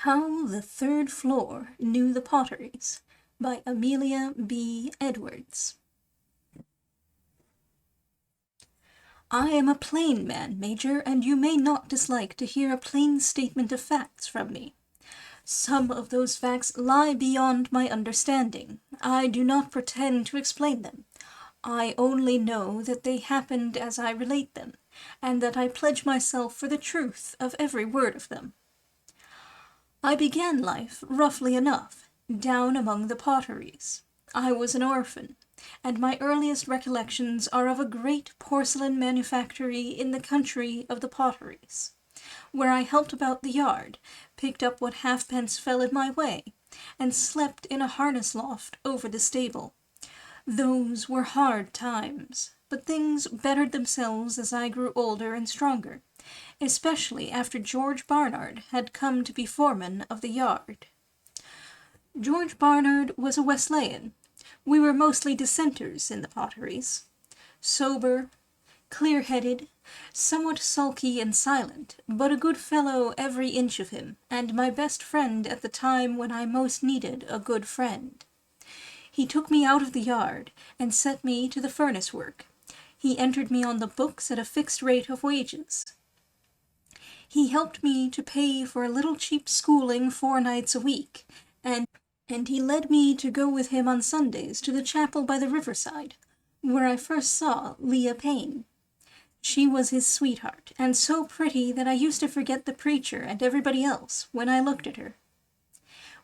How the Third Floor Knew the Potteries by Amelia B. Edwards. I am a plain man, Major, and you may not dislike to hear a plain statement of facts from me. Some of those facts lie beyond my understanding. I do not pretend to explain them. I only know that they happened as I relate them, and that I pledge myself for the truth of every word of them. I began life roughly enough, down among the Potteries. I was an orphan, and my earliest recollections are of a great porcelain manufactory in the country of the Potteries, where I helped about the yard, picked up what halfpence fell in my way, and slept in a harness loft over the stable. Those were hard times, but things bettered themselves as I grew older and stronger, especially after George Barnard had come to be foreman of the yard. George Barnard was a Wesleyan. We were mostly dissenters in the Potteries. Sober, clear-headed, somewhat sulky and silent, but a good fellow every inch of him, and my best friend at the time when I most needed a good friend. He took me out of the yard, and set me to the furnace work. He entered me on the books at a fixed rate of wages. He helped me to pay for a little cheap schooling 4 nights a week, and he led me to go with him on Sundays to the chapel by the riverside, where I first saw Leah Payne. She was his sweetheart, and so pretty that I used to forget the preacher and everybody else when I looked at her.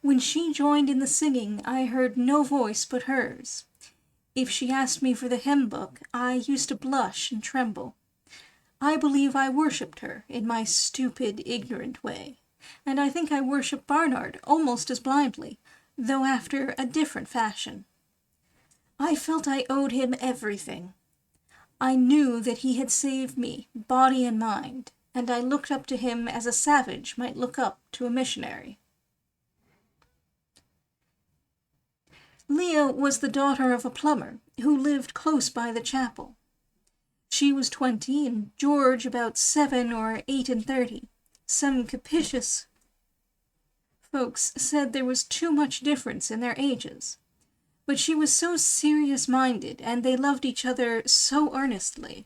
When she joined in the singing, I heard no voice but hers. If she asked me for the hymn book, I used to blush and tremble. I believe I worshipped her in my stupid, ignorant way, and I think I worshipped Barnard almost as blindly, though after a different fashion. I felt I owed him everything. I knew that he had saved me, body and mind, and I looked up to him as a savage might look up to a missionary. Leah was the daughter of a plumber who lived close by the chapel. She was 20, and George about 7 or 38. Some captious folks said there was too much difference in their ages. But she was so serious-minded, and they loved each other so earnestly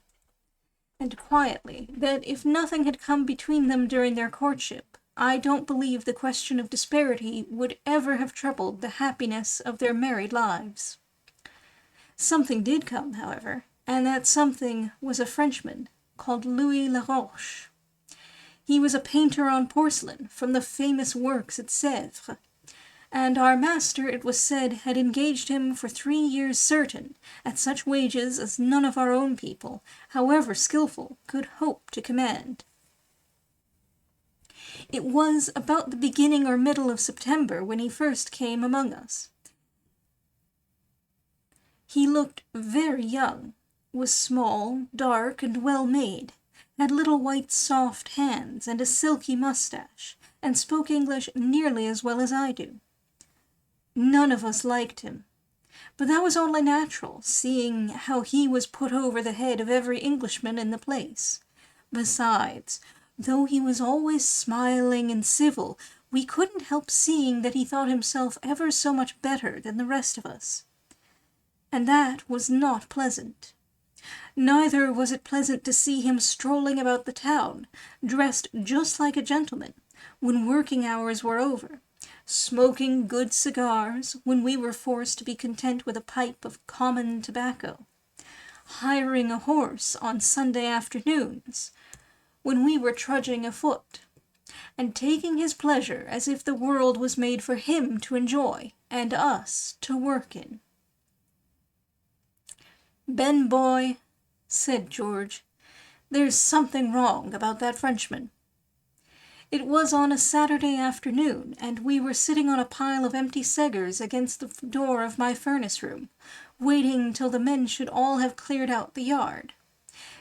and quietly, that if nothing had come between them during their courtship, I don't believe the question of disparity would ever have troubled the happiness of their married lives. Something did come, however, and that something was a Frenchman called Louis Laroche. He was a painter on porcelain from the famous works at Sèvres, and our master, it was said, had engaged him for 3 years certain, at such wages as none of our own people, however skilful, could hope to command. It was about the beginning or middle of September when he first came among us. He looked very young, was small, dark, and well-made, had little white soft hands and a silky mustache, and spoke English nearly as well as I do. None of us liked him, but that was only natural, seeing how he was put over the head of every Englishman in the place. Besides, though he was always smiling and civil, we couldn't help seeing that he thought himself ever so much better than the rest of us. And that was not pleasant. Neither was it pleasant to see him strolling about the town, dressed just like a gentleman, when working hours were over, smoking good cigars when we were forced to be content with a pipe of common tobacco, hiring a horse on Sunday afternoons, when we were trudging afoot, and taking his pleasure as if the world was made for him to enjoy and us to work in. "Ben, boy," said George, "there's something wrong about that Frenchman." It was on a Saturday afternoon, and we were sitting on a pile of empty cigars against the door of my furnace room, waiting till the men should all have cleared out the yard.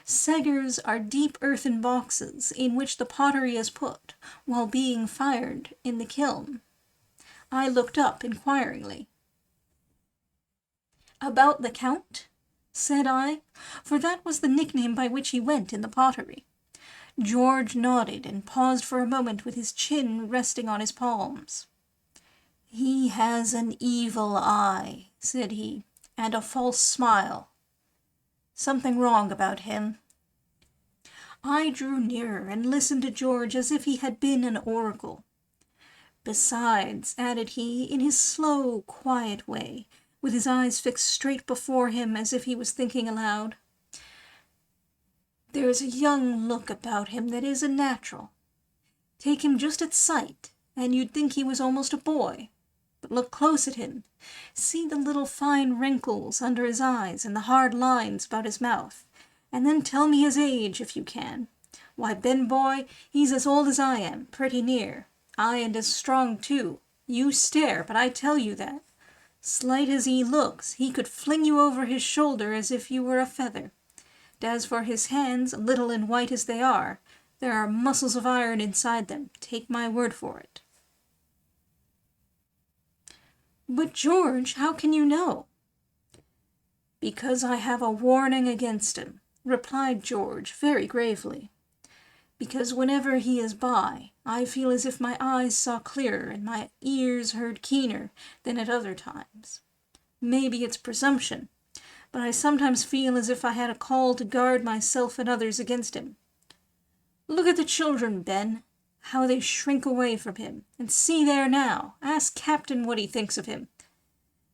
Cigars are deep earthen boxes in which the pottery is put while being fired in the kiln. I looked up inquiringly. "About the Count?" said I, for that was the nickname by which he went in the pottery. George nodded and paused for a moment with his chin resting on his palms. "He has an evil eye," said he, "and a false smile. Something wrong about him." I drew nearer and listened to George as if he had been an oracle. "Besides," added he, in his slow, quiet way, with his eyes fixed straight before him as if he was thinking aloud, "there's a young look about him that isn't natural. Take him just at sight, and you'd think he was almost a boy. But look close at him. See the little fine wrinkles under his eyes and the hard lines about his mouth, and then tell me his age if you can. Why, Ben boy, he's as old as I am, pretty near. Aye, and as strong too. You stare, but I tell you that. Slight as he looks, he could fling you over his shoulder as if you were a feather. And as for his hands, little and white as they are, there are muscles of iron inside them, take my word for it." "But, George, how can you know?" "Because I have a warning against him," replied George very gravely. "Because whenever he is by, I feel as if my eyes saw clearer and my ears heard keener than at other times. Maybe it's presumption, but I sometimes feel as if I had a call to guard myself and others against him. Look at the children, Ben, how they shrink away from him. And see there now, ask Captain what he thinks of him.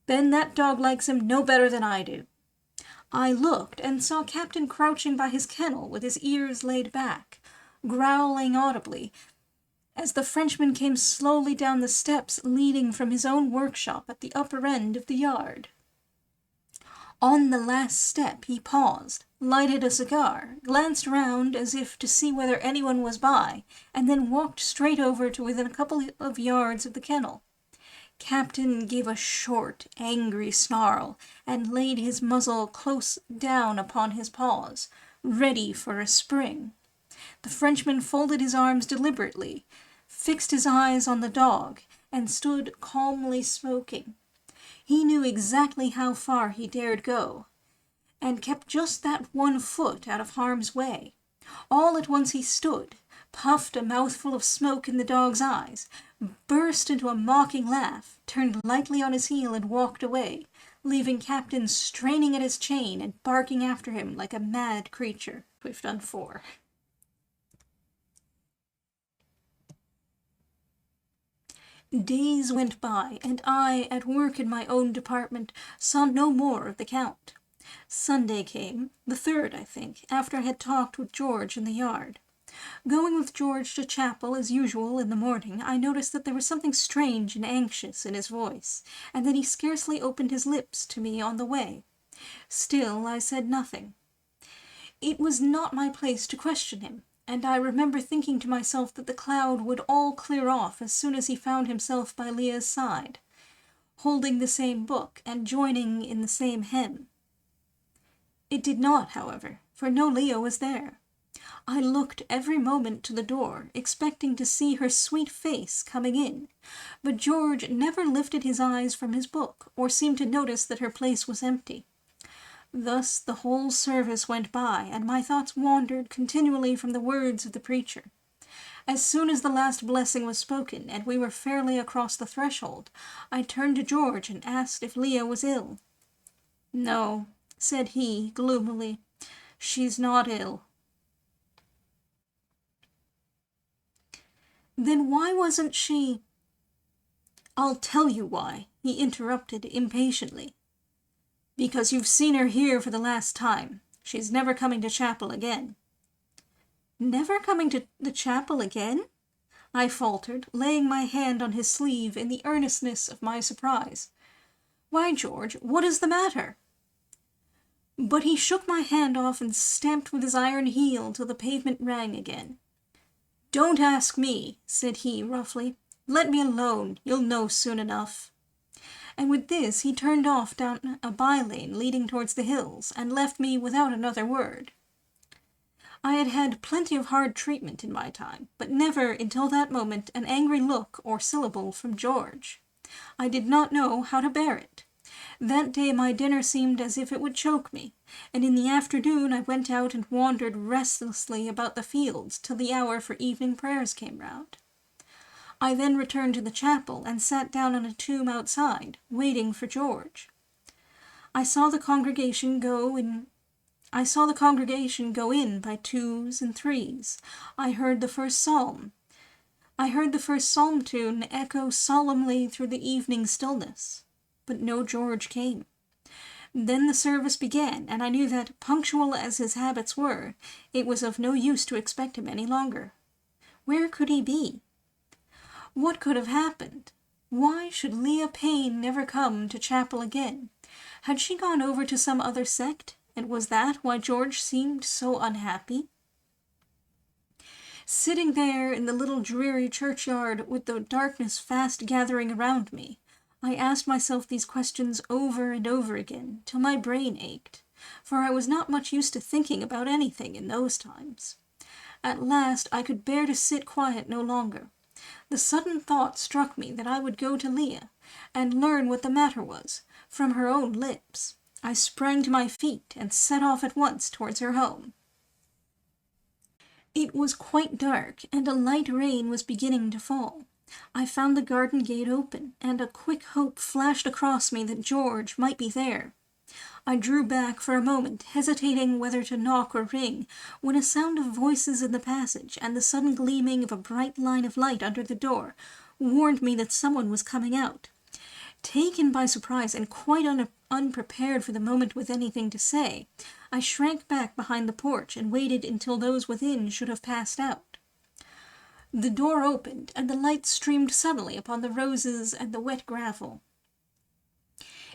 Ben, that dog likes him no better than I do." I looked and saw Captain crouching by his kennel with his ears laid back, growling audibly, as the Frenchman came slowly down the steps leading from his own workshop at the upper end of the yard. On the last step he paused, lighted a cigar, glanced round as if to see whether anyone was by, and then walked straight over to within a couple of yards of the kennel. Captain gave a short, angry snarl, and laid his muzzle close down upon his paws, ready for a spring. The Frenchman folded his arms deliberately, fixed his eyes on the dog, and stood calmly smoking. He knew exactly how far he dared go, and kept just that 1 foot out of harm's way. All at once he stood, puffed a mouthful of smoke in the dog's eyes, burst into a mocking laugh, turned lightly on his heel and walked away, leaving Captain straining at his chain and barking after him like a mad creature. We've done 4. Days went by, and I, at work in my own department, saw no more of the Count. Sunday came, the 3rd, I think, after I had talked with George in the yard. Going with George to chapel as usual in the morning, I noticed that there was something strange and anxious in his voice, and that he scarcely opened his lips to me on the way. Still I said nothing. It was not my place to question him, and I remember thinking to myself that the cloud would all clear off as soon as he found himself by Leah's side, holding the same book and joining in the same hymn. It did not, however, for no Leah was there. I looked every moment to the door, expecting to see her sweet face coming in, but George never lifted his eyes from his book, or seemed to notice that her place was empty. Thus the whole service went by, and my thoughts wandered continually from the words of the preacher. As soon as the last blessing was spoken, and we were fairly across the threshold, I turned to George and asked if Leah was ill. "No," said he, gloomily, "she's not ill." "Then why wasn't she—" "I'll tell you why," he interrupted impatiently. "Because you've seen her here for the last time. She's never coming to chapel again." "Never coming to the chapel again?" I faltered, laying my hand on his sleeve in the earnestness of my surprise. "Why, George, what is the matter?" But he shook my hand off and stamped with his iron heel till the pavement rang again. "Don't ask me," said he roughly. "Let me alone. You'll know soon enough." And with this he turned off down a by-lane leading towards the hills, and left me without another word. I had had plenty of hard treatment in my time, but never until that moment an angry look or syllable from George. I did not know how to bear it. That day my dinner seemed as if it would choke me, and in the afternoon I went out and wandered restlessly about the fields till the hour for evening prayers came round. I then returned to the chapel and sat down on a tomb outside, waiting for George. I saw the congregation go in by twos and threes. I heard the first psalm tune echo solemnly through the evening stillness, but no George came. Then the service began, and I knew that, punctual as his habits were, it was of no use to expect him any longer. Where could he be? What could have happened? Why should Leah Payne never come to chapel again? Had she gone over to some other sect, and was that why George seemed so unhappy? Sitting there in the little dreary churchyard with the darkness fast gathering around me, I asked myself these questions over and over again, till my brain ached, for I was not much used to thinking about anything in those times. At last I could bear to sit quiet no longer. The sudden thought struck me that I would go to Leah, and learn what the matter was, from her own lips. I sprang to my feet, and set off at once towards her home. It was quite dark, and a light rain was beginning to fall. I found the garden gate open, and a quick hope flashed across me that George might be there. I drew back for a moment, hesitating whether to knock or ring, when a sound of voices in the passage, and the sudden gleaming of a bright line of light under the door, warned me that someone was coming out. Taken by surprise, and quite unprepared for the moment with anything to say, I shrank back behind the porch, and waited until those within should have passed out. The door opened, and the light streamed suddenly upon the roses and the wet gravel.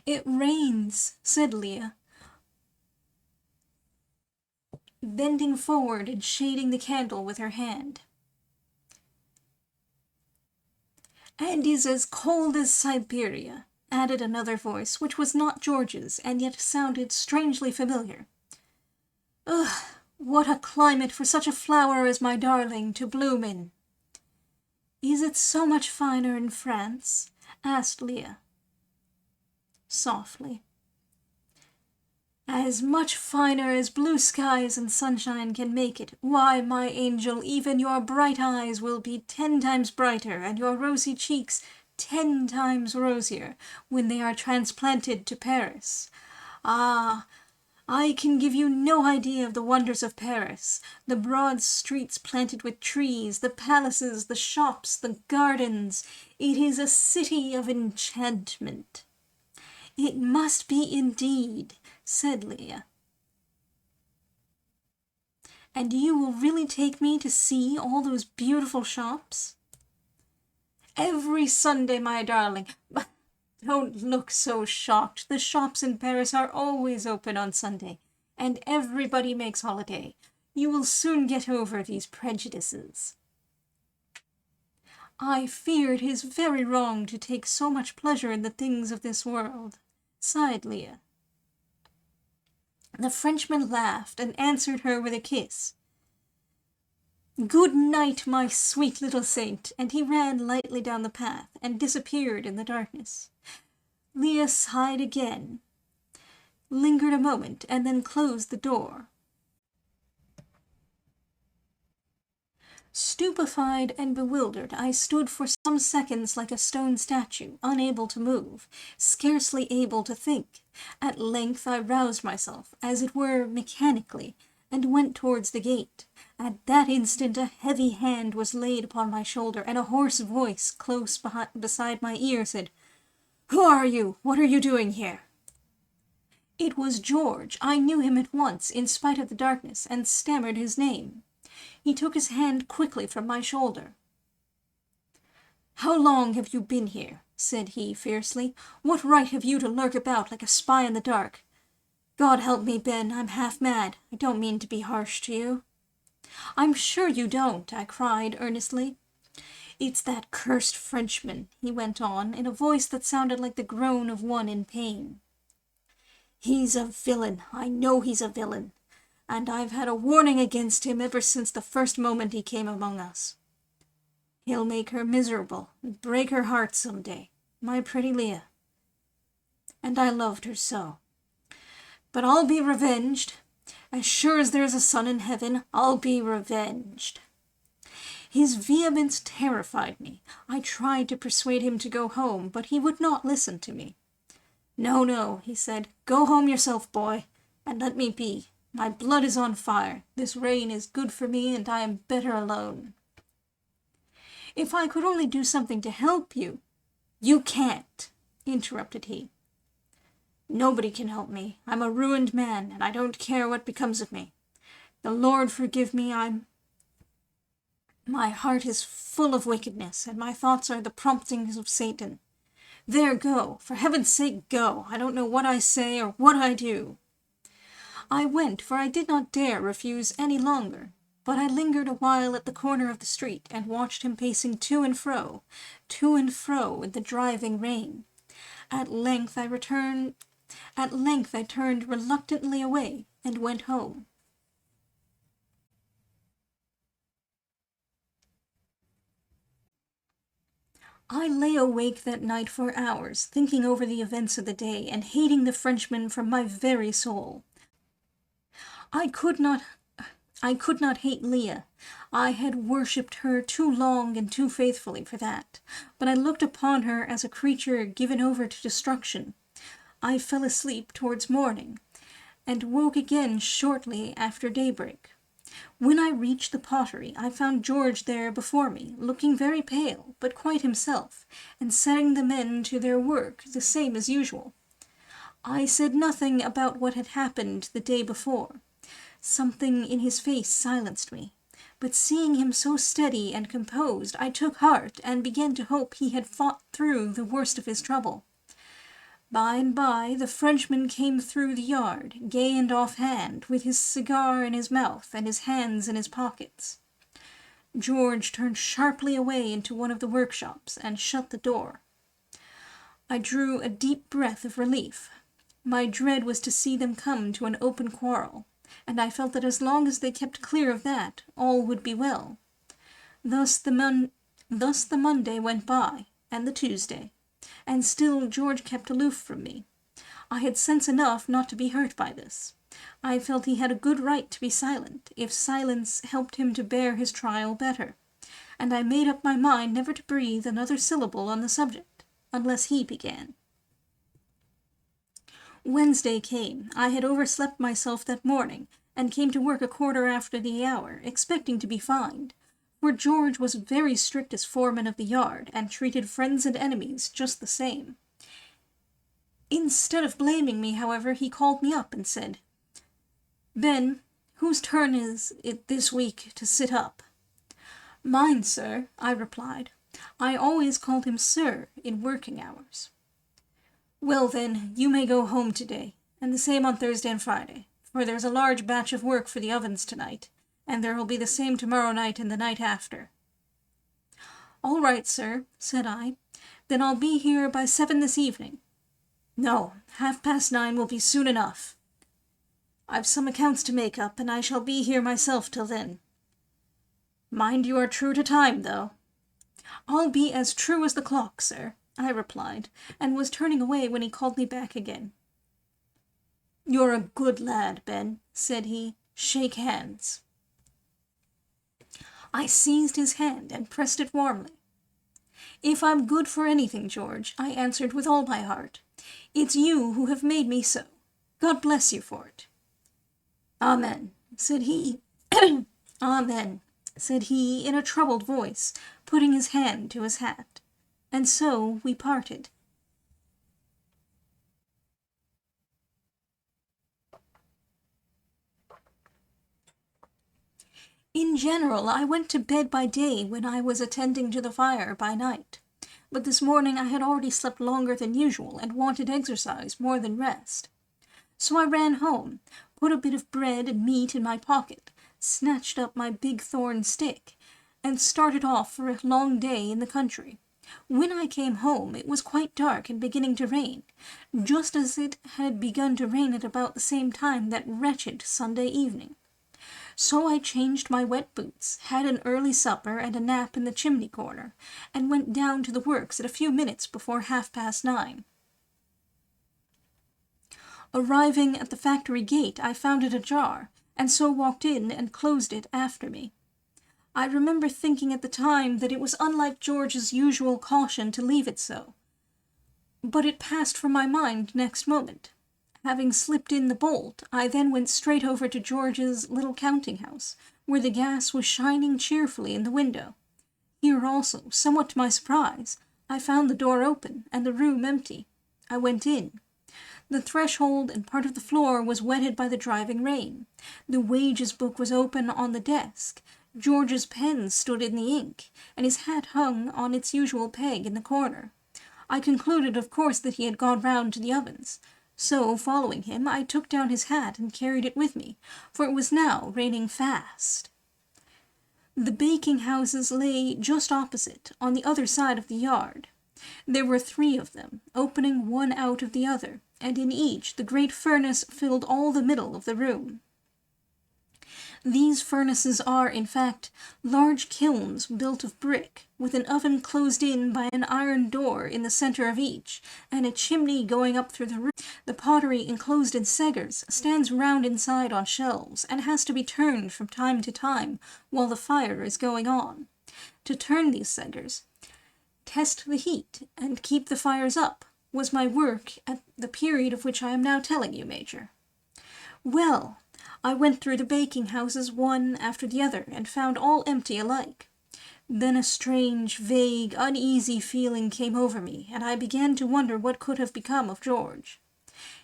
"It rains," said Leah, bending forward and shading the candle with her hand. "And is as cold as Siberia," added another voice, which was not George's, and yet sounded strangely familiar. "Ugh, what a climate for such a flower as my darling to bloom in!" "Is it so much finer in France?" asked Leah, softly. "As much finer as blue skies and sunshine can make it. Why, my angel, even your bright eyes will be 10 times brighter, and your rosy cheeks 10 times rosier, when they are transplanted to Paris. Ah, I can give you no idea of the wonders of Paris, the broad streets planted with trees, the palaces, the shops, the gardens. It is a city of enchantment." "It must be indeed," said Leah. "And you will really take me to see all those beautiful shops?" "Every Sunday, my darling. But don't look so shocked. The shops in Paris are always open on Sunday, and everybody makes holiday. You will soon get over these prejudices." "I fear it is very wrong to take so much pleasure in the things of this world," sighed Leah. The Frenchman laughed and answered her with a kiss. "Good night, my sweet little saint," and he ran lightly down the path and disappeared in the darkness. Leah sighed again, lingered a moment, and then closed the door. Stupefied and bewildered, I stood for some seconds like a stone statue, unable to move, scarcely able to think. At length I roused myself, as it were mechanically, and went towards the gate. At that instant a heavy hand was laid upon my shoulder, and a hoarse voice close beside my ear said, "Who are you? What are you doing here?" It was George. I knew him at once, in spite of the darkness, and stammered his name. He took his hand quickly from my shoulder. "How long have you been here?" said he, fiercely. "What right have you to lurk about like a spy in the dark? God help me, Ben, I'm half mad. I don't mean to be harsh to you." "I'm sure you don't," I cried, earnestly. "It's that cursed Frenchman," he went on, in a voice that sounded like the groan of one in pain. "He's a villain. I know he's a villain. And I've had a warning against him ever since the first moment he came among us. He'll make her miserable, and break her heart some day, my pretty Leah." and I loved her so. But I'll be revenged. As sure as there's a sun in heaven, I'll be revenged. His vehemence terrified me. I tried to persuade him to go home, but he would not listen to me. No, no, he said, go home yourself, boy, and let me be. My blood is on fire. This rain is good for me, and I am better alone. If I could only do something to help you. You can't, interrupted he. Nobody can help me. I'm a ruined man, and I don't care what becomes of me. The Lord forgive me, My heart is full of wickedness, and my thoughts are the promptings of Satan. There, go. For heaven's sake, go. I don't know what I say or what I do. I went, for I did not dare refuse any longer, but I lingered a while at the corner of the street, and watched him pacing to and fro in the driving rain. At length I turned reluctantly away, and went home. I lay awake that night for hours, thinking over the events of the day, and hating the Frenchman from my very soul. I could not hate Leah. I had worshipped her too long and too faithfully for that, but I looked upon her as a creature given over to destruction. I fell asleep towards morning, and woke again shortly after daybreak. When I reached the pottery, I found George there before me, looking very pale, but quite himself, and setting the men to their work the same as usual. I said nothing about what had happened the day before. Something in his face silenced me, but seeing him so steady and composed, I took heart and began to hope he had fought through the worst of his trouble. By and by the Frenchman came through the yard, gay and offhand, with his cigar in his mouth and his hands in his pockets. George turned sharply away into one of the workshops and shut the door. I drew a deep breath of relief. My dread was to see them come to an open quarrel, and I felt that as long as they kept clear of that, all would be well. Thus the Monday went by, and the Tuesday, and still George kept aloof from me. I had sense enough not to be hurt by this. I felt he had a good right to be silent, if silence helped him to bear his trial better, and I made up my mind never to breathe another syllable on the subject, unless he began. Wednesday came. I had overslept myself that morning, and came to work a quarter after the hour, expecting to be fined, for George was very strict as foreman of the yard, and treated friends and enemies just the same. Instead of blaming me, however, he called me up and said, "Ben, whose turn is it this week to sit up?" "Mine, sir," I replied. I always called him sir in working hours. "Well, then, you may go home today, and the same on Thursday and Friday, for there's a large batch of work for the ovens tonight, and there will be the same tomorrow night and the night after." "All right, sir," said I. "Then I'll be here by 7 this evening." "No, 9:30 will be soon enough. I've some accounts to make up, and I shall be here myself till then." "Mind you are true to time, though." "I'll be as true as the clock, sir," I replied, and was turning away when he called me back again. "You're a good lad, Ben," said he. "Shake hands." I seized his hand and pressed it warmly. "If I'm good for anything, George," I answered with all my heart, "it's you who have made me so. God bless you for it." "Amen," said he. "Amen," said he in a troubled voice, putting his hand to his hat. And so we parted. In general, I went to bed by day when I was attending to the fire by night. But this morning I had already slept longer than usual, and wanted exercise more than rest. So I ran home, put a bit of bread and meat in my pocket, snatched up my big thorn stick, and started off for a long day in the country. When I came home, it was quite dark and beginning to rain, just as it had begun to rain at about the same time that wretched Sunday evening. So I changed my wet boots, had an early supper and a nap in the chimney corner, and went down to the works at a few minutes before 9:30. Arriving at the factory gate, I found it ajar, and so walked in and closed it after me. I remember thinking at the time that it was unlike George's usual caution to leave it so, but it passed from my mind next moment. Having slipped in the bolt, I then went straight over to George's little counting-house, where the gas was shining cheerfully in the window. Here also, somewhat to my surprise, I found the door open and the room empty. I went in. The threshold and part of the floor was wetted by the driving rain. The wages book was open on the desk. George's pen stood in the ink, and his hat hung on its usual peg in the corner. I concluded, of course, that he had gone round to the ovens. So, following him, I took down his hat and carried it with me, for it was now raining fast. The baking houses lay just opposite, on the other side of the yard. There were 3 of them, opening one out of the other, and in each the great furnace filled all the middle of the room. These furnaces are, in fact, large kilns built of brick, with an oven closed in by an iron door in the center of each, and a chimney going up through the roof. The pottery enclosed in cegars stands round inside on shelves, and has to be turned from time to time while the fire is going on. To turn these cegars, test the heat, and keep the fires up, was my work at the period of which I am now telling you, Major. Well, I went through the baking houses one after the other, and found all empty alike. Then a strange, vague, uneasy feeling came over me, and I began to wonder what could have become of George.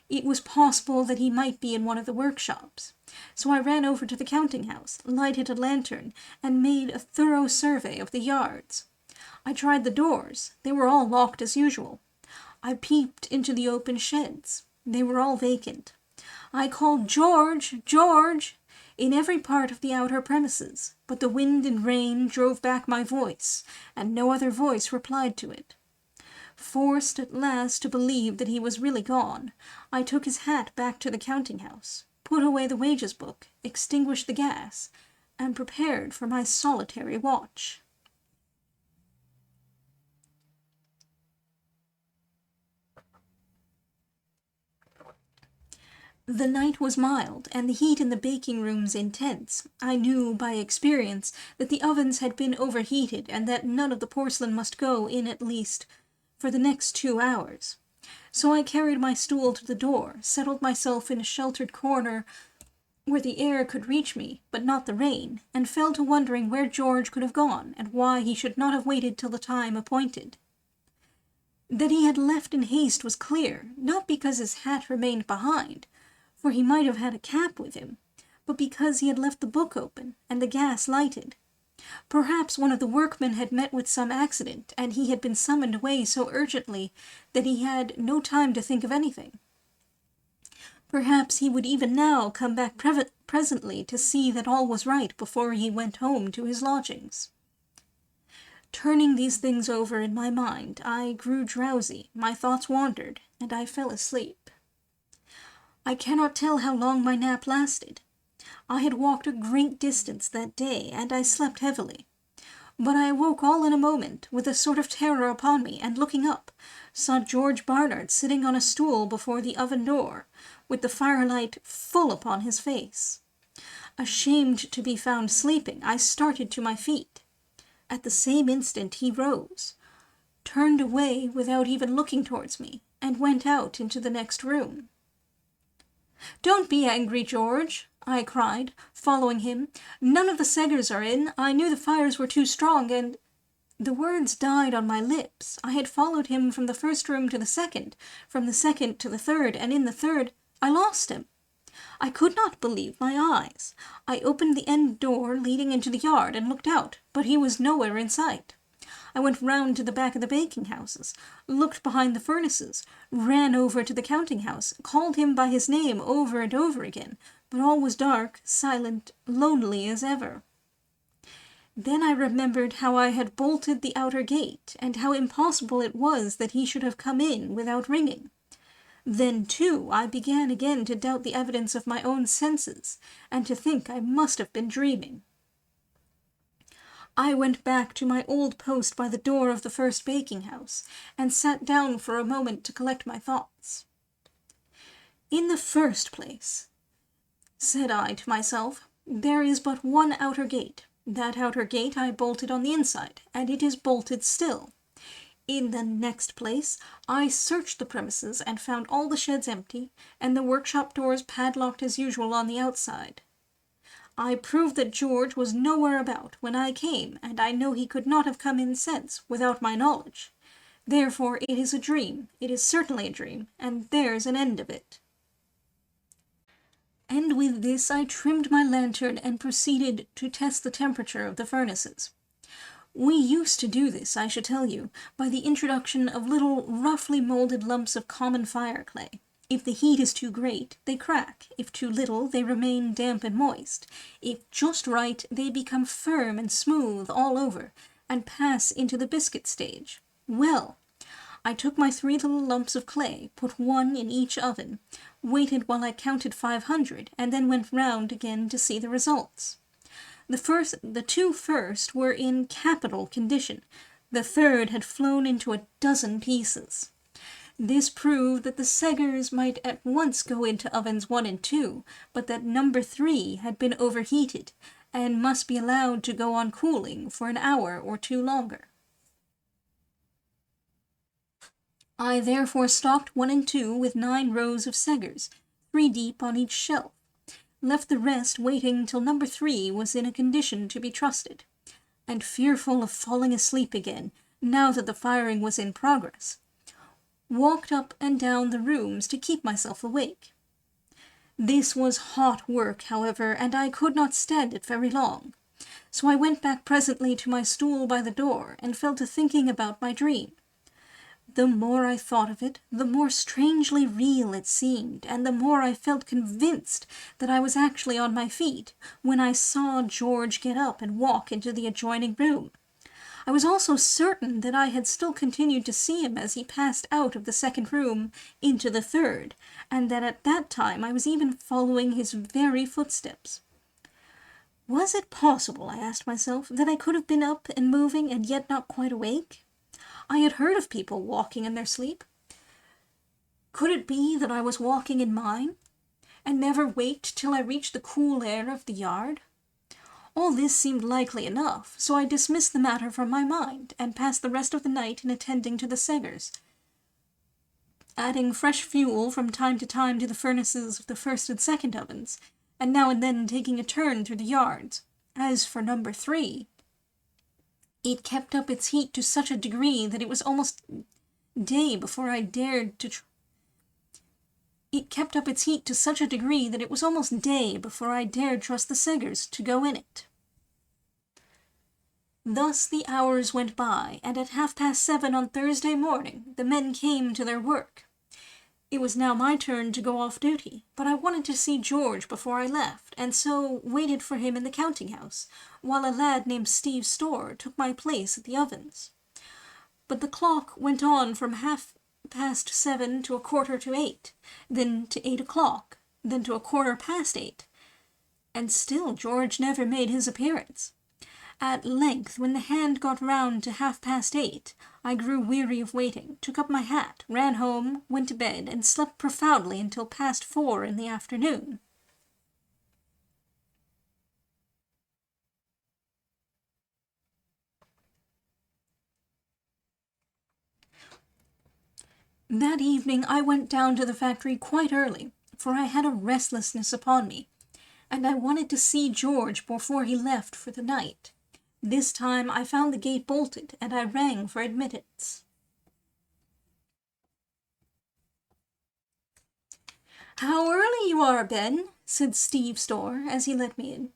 It was possible that he might be in one of the workshops. So I ran over to the counting-house, lighted a lantern, and made a thorough survey of the yards. I tried the doors. They were all locked as usual. I peeped into the open sheds. They were all vacant. I called, "George! George!" in every part of the outer premises, but the wind and rain drove back my voice, and no other voice replied to it. Forced at last to believe that he was really gone, I took his hat back to the counting-house, put away the wages book, extinguished the gas, and prepared for my solitary watch. The night was mild, and the heat in the baking rooms intense. I knew by experience that the ovens had been overheated, and that none of the porcelain must go in at least for the next 2 hours. So I carried my stool to the door, settled myself in a sheltered corner where the air could reach me, but not the rain, and fell to wondering where George could have gone, and why he should not have waited till the time appointed. That he had left in haste was clear, not because his hat remained behind, for he might have had a cap with him, but because he had left the book open and the gas lighted. Perhaps one of the workmen had met with some accident, and he had been summoned away so urgently that he had no time to think of anything. Perhaps he would even now come back presently to see that all was right before he went home to his lodgings. Turning these things over in my mind, I grew drowsy, my thoughts wandered, and I fell asleep. I cannot tell how long my nap lasted. I had walked a great distance that day, and I slept heavily. But I awoke all in a moment, with a sort of terror upon me, and looking up, saw George Barnard sitting on a stool before the oven door, with the firelight full upon his face. Ashamed to be found sleeping, I started to my feet. At the same instant he rose, turned away without even looking towards me, and went out into the next room. "Don't be angry, George," I cried, following him. "None of the cegars are in. I knew the fires were too strong, and—" The words died on my lips. I had followed him from the first room to the second, from the second to the third, and in the third I lost him. I could not believe my eyes. I opened the end door leading into the yard and looked out, but he was nowhere in sight. I went round to the back of the baking houses, looked behind the furnaces, ran over to the counting-house, called him by his name over and over again, but all was dark, silent, lonely as ever. Then I remembered how I had bolted the outer gate, and how impossible it was that he should have come in without ringing. Then, too, I began again to doubt the evidence of my own senses, and to think I must have been dreaming. I went back to my old post by the door of the first baking-house, and sat down for a moment to collect my thoughts. "In the first place," said I to myself, "there is but one outer gate. That outer gate I bolted on the inside, and it is bolted still. In the next place, I searched the premises and found all the sheds empty, and the workshop doors padlocked as usual on the outside. I proved that George was nowhere about when I came, and I know he could not have come in since, without my knowledge. Therefore it is a dream, it is certainly a dream, and there's an end of it." And with this I trimmed my lantern and proceeded to test the temperature of the furnaces. We used to do this, I should tell you, by the introduction of little roughly molded lumps of common fire clay. If the heat is too great, they crack. If too little, they remain damp and moist. If just right, they become firm and smooth all over, and pass into the biscuit stage. Well, I took my 3 little lumps of clay, put one in each oven, waited while I counted 500, and then went round again to see the results. The 2 first were in capital condition. The 3rd had flown into a dozen pieces. This proved that the segars might at once go into ovens 1 and 2, but that number 3 had been overheated, and must be allowed to go on cooling for an hour or 2 longer. I therefore stocked 1 and 2 with 9 rows of segars, 3 deep on each shelf, left the rest waiting till number 3 was in a condition to be trusted, and fearful of falling asleep again, now that the firing was in progress, walked up and down the rooms to keep myself awake. This was hot work, however, and I could not stand it very long, so I went back presently to my stool by the door, and fell to thinking about my dream. The more I thought of it, the more strangely real it seemed, and the more I felt convinced that I was actually on my feet, when I saw George get up and walk into the adjoining room. I was also certain that I had still continued to see him as he passed out of the 2nd room into the 3rd, and that at that time I was even following his very footsteps. Was it possible, I asked myself, that I could have been up and moving and yet not quite awake? I had heard of people walking in their sleep. Could it be that I was walking in mine, and never waked till I reached the cool air of the yard? All this seemed likely enough, so I dismissed the matter from my mind, and passed the rest of the night in attending to the segars, adding fresh fuel from time to time to the furnaces of the 1st and 2nd ovens, and now and then taking a turn through the yards. As for number 3, it kept up its heat to such a degree that it was almost day before I dared to trust the segars to go in it. Thus the hours went by, and at 7:30 on Thursday morning the men came to their work. It was now my turn to go off duty, but I wanted to see George before I left, and so waited for him in the counting-house, while a lad named Steve Storr took my place at the ovens. But the clock went on from 7:30 to 7:15, then to 8 o'clock, then to 8:15, and still George never made his appearance. At length, when the hand got round to 8:30, I grew weary of waiting, took up my hat, ran home, went to bed, and slept profoundly until past 4 in the afternoon. That evening I went down to the factory quite early, for I had a restlessness upon me, and I wanted to see George before he left for the night. This time I found the gate bolted, and I rang for admittance. "How early you are, Ben," said Steve Storr, as he let me in.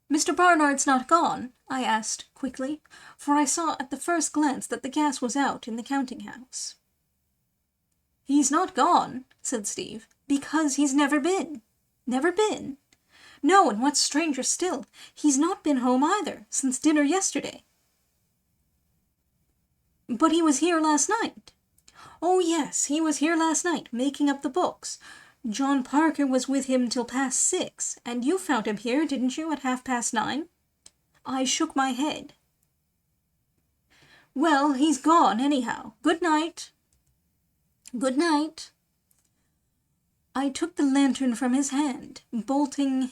"Mr. Barnard's not gone?" I asked quickly, for I saw at the first glance that the gas was out in the counting-house. "He's not gone," said Steve, "because he's never been." "Never been?" "No, and what's stranger still, he's not been home either, since dinner yesterday." "But he was here last night." "Oh, yes, he was here last night, making up the books. John Parker was with him till past 6, and you found him here, didn't you, at 9:30? I shook my head. "Well, he's gone, anyhow. Good night." "Good night." I took the lantern from his hand, bolted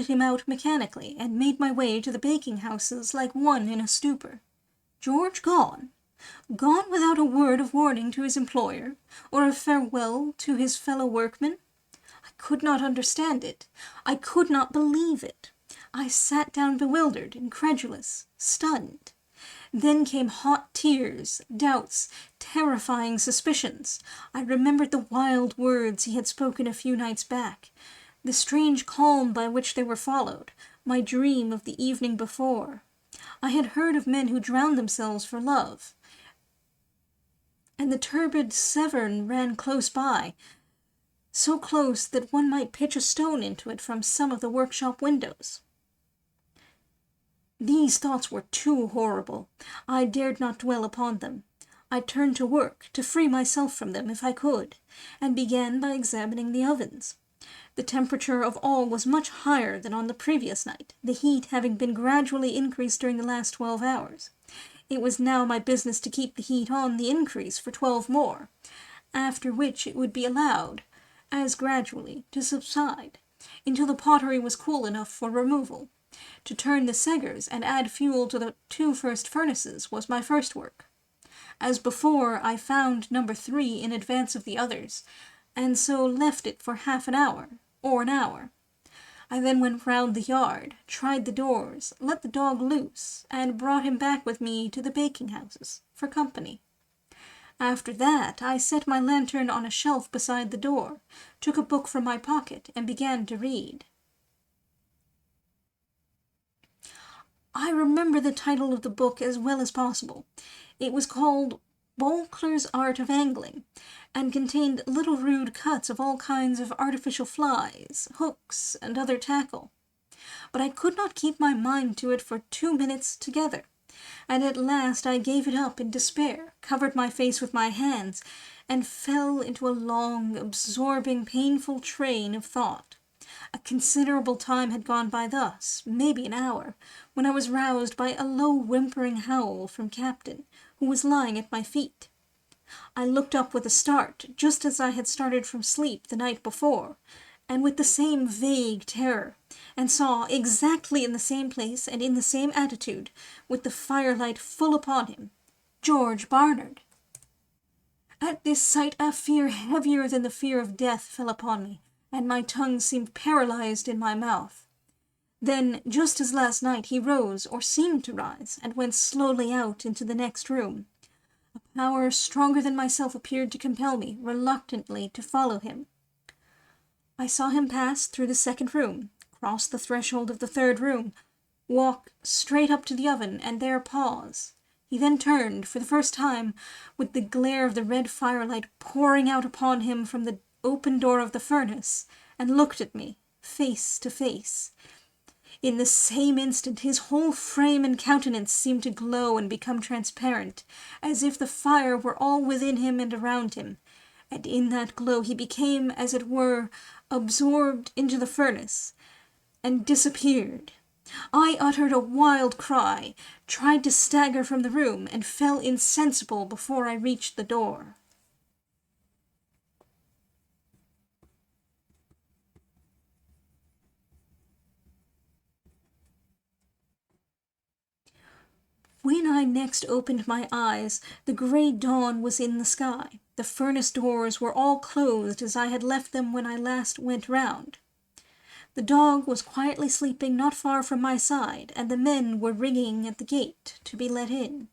him out mechanically, and made my way to the baking-houses like one in a stupor. George gone? Gone without a word of warning to his employer, or of farewell to his fellow workmen? I could not understand it. I could not believe it. I sat down bewildered, incredulous, stunned. Then came hot tears, doubts, terrifying suspicions. I remembered the wild words he had spoken a few nights back, the strange calm by which they were followed, my dream of the evening before. I had heard of men who drowned themselves for love, and the turbid Severn ran close by, so close that one might pitch a stone into it from some of the workshop windows. These thoughts were too horrible. I dared not dwell upon them. I turned to work, to free myself from them if I could, and began by examining the ovens. The temperature of all was much higher than on the previous night, the heat having been gradually increased during the last 12 hours. It was now my business to keep the heat on the increase for 12 more, after which it would be allowed, as gradually, to subside, until the pottery was cool enough for removal. To turn the seggers and add fuel to the 2 first furnaces was my first work. As before, I found number 3 in advance of the others, and so left it for half an hour, or an hour. I then went round the yard, tried the doors, let the dog loose, and brought him back with me to the baking-houses, for company. After that, I set my lantern on a shelf beside the door, took a book from my pocket, and began to read. I remember the title of the book as well as possible. It was called Beauclerk's Art of Angling, and contained little rude cuts of all kinds of artificial flies, hooks, and other tackle. But I could not keep my mind to it for 2 minutes together, and at last I gave it up in despair, covered my face with my hands, and fell into a long, absorbing, painful train of thought. A considerable time had gone by thus, maybe an hour, when I was roused by a low whimpering howl from Captain, who was lying at my feet. I looked up with a start, just as I had started from sleep the night before, and with the same vague terror, and saw, exactly in the same place and in the same attitude, with the firelight full upon him, George Barnard. At this sight a fear heavier than the fear of death fell upon me, and my tongue seemed paralyzed in my mouth. Then, just as last night, he rose, or seemed to rise, and went slowly out into the next room. A power stronger than myself appeared to compel me, reluctantly, to follow him. I saw him pass through the 2nd room, cross the threshold of the 3rd room, walk straight up to the oven, and there pause. He then turned, for the first time, with the glare of the red firelight pouring out upon him from the open door of the furnace, and looked at me, face to face. In the same instant his whole frame and countenance seemed to glow and become transparent, as if the fire were all within him and around him, and in that glow he became, as it were, absorbed into the furnace, and disappeared. I uttered a wild cry, tried to stagger from the room, and fell insensible before I reached the door. When I next opened my eyes, the grey dawn was in the sky. The furnace doors were all closed as I had left them when I last went round. The dog was quietly sleeping not far from my side, and the men were ringing at the gate to be let in.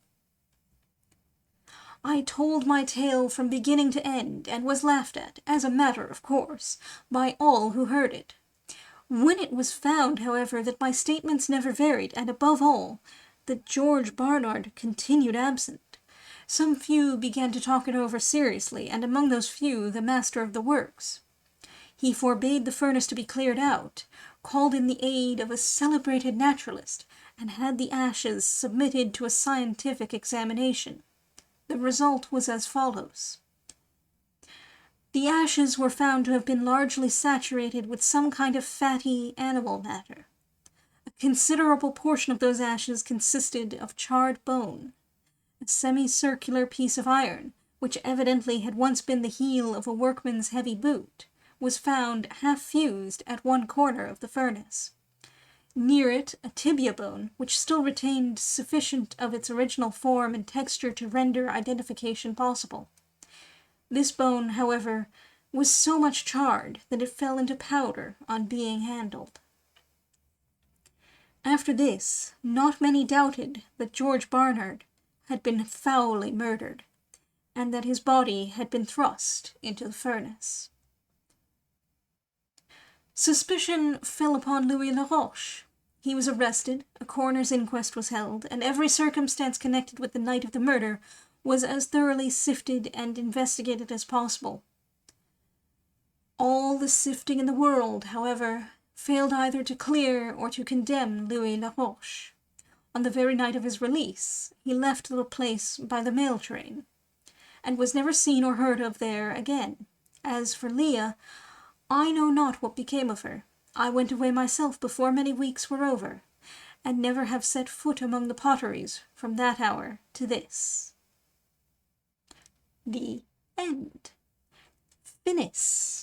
I told my tale from beginning to end, and was laughed at, as a matter of course, by all who heard it. When it was found, however, that my statements never varied, and above all, that George Barnard continued absent, some few began to talk it over seriously, and among those few the master of the works. He forbade the furnace to be cleared out, called in the aid of a celebrated naturalist, and had the ashes submitted to a scientific examination. The result was as follows. The ashes were found to have been largely saturated with some kind of fatty animal matter. A considerable portion of those ashes consisted of charred bone. A semicircular piece of iron, which evidently had once been the heel of a workman's heavy boot, was found half fused at one corner of the furnace. Near it, a tibia bone, which still retained sufficient of its original form and texture to render identification possible. This bone, however, was so much charred that it fell into powder on being handled. After this, not many doubted that George Barnard had been foully murdered, and that his body had been thrust into the furnace. Suspicion fell upon Louis Laroche. He was arrested, a coroner's inquest was held, and every circumstance connected with the night of the murder was as thoroughly sifted and investigated as possible. All the sifting in the world, however, failed either to clear or to condemn Louis Laroche. On the very night of his release, he left the place by the mail train, and was never seen or heard of there again. As for Leah, I know not what became of her. I went away myself before many weeks were over, and never have set foot among the Potteries from that hour to this. The end. Finis.